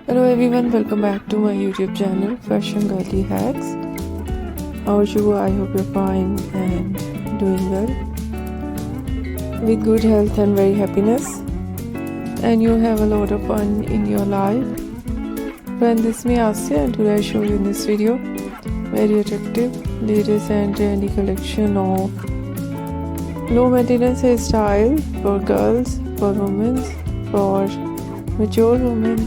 Hello everyone, welcome back to my YouTube channel Fashion Girly Hacks. How are you? I hope you're fine and doing well with good health and very happiness, and you have a lot of fun in your life. Friend, this is me Asya, and today I show you in this video very attractive, latest and trendy collection of low maintenance hairstyle for girls, for women, for mature women.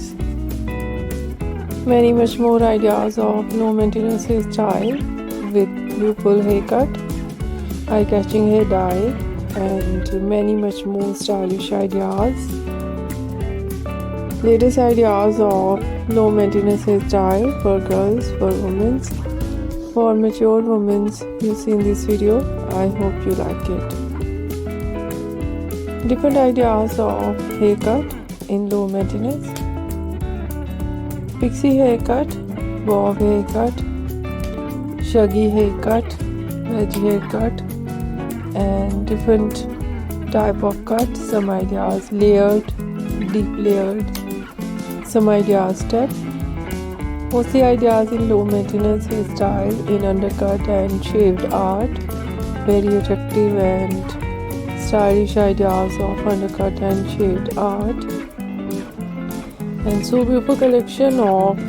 Many much more ideas of low maintenance hairstyle with beautiful haircut, eye-catching hair dye, and many much more stylish ideas. Latest ideas of low maintenance hairstyle for girls, for women, for mature women you see in this video. I hope you like it. Different ideas of haircut in low maintenance. Pixie haircut, bob haircut, shaggy haircut, wedge haircut, and different type of cut. Some ideas layered, deep layered, some ideas step. Mostly ideas in low maintenance hairstyle in undercut and shaved art. Very attractive and stylish ideas of undercut and shaved art. And so beautiful collection of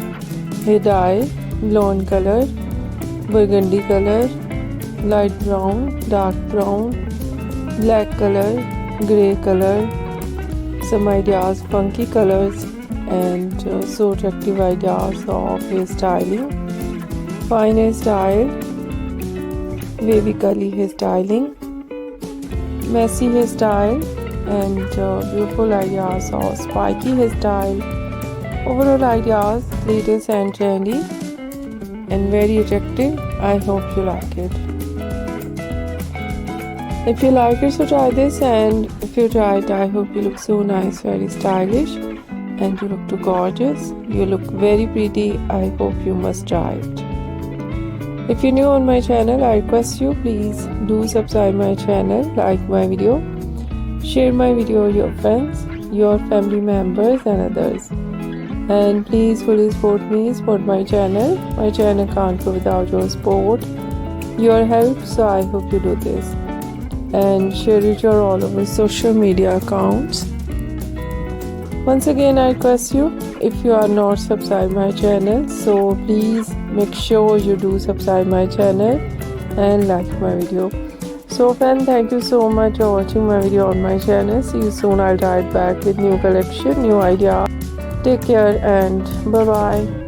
hair dye, blonde color, burgundy color, light brown, dark brown, black color, grey color, some ideas funky colors, and so attractive ideas of hairstyling, fine hairstyle, wavy curly hairstyling, messy hairstyle, and beautiful ideas of spiky hairstyle. Overall ideas, latest and trendy and very attractive. I hope you like it. If you like it, so try this, and if you try it, I hope you look so nice, very stylish, and you look too gorgeous. You look very pretty. I hope you must try it. If you're new on my channel, I request you please do subscribe my channel, like my video, share my video with your friends, your family members and others. And please fully support me, support my channel. My channel can't go without your support, your help, so I hope you do this. And share it your all over social media accounts. Once again, I request you, if you are not subscribed my channel, so please make sure you do subscribe my channel and like my video. So friend, thank you so much for watching my video on my channel. See you soon. I'll try it back with new collection, new idea. Take care and bye bye.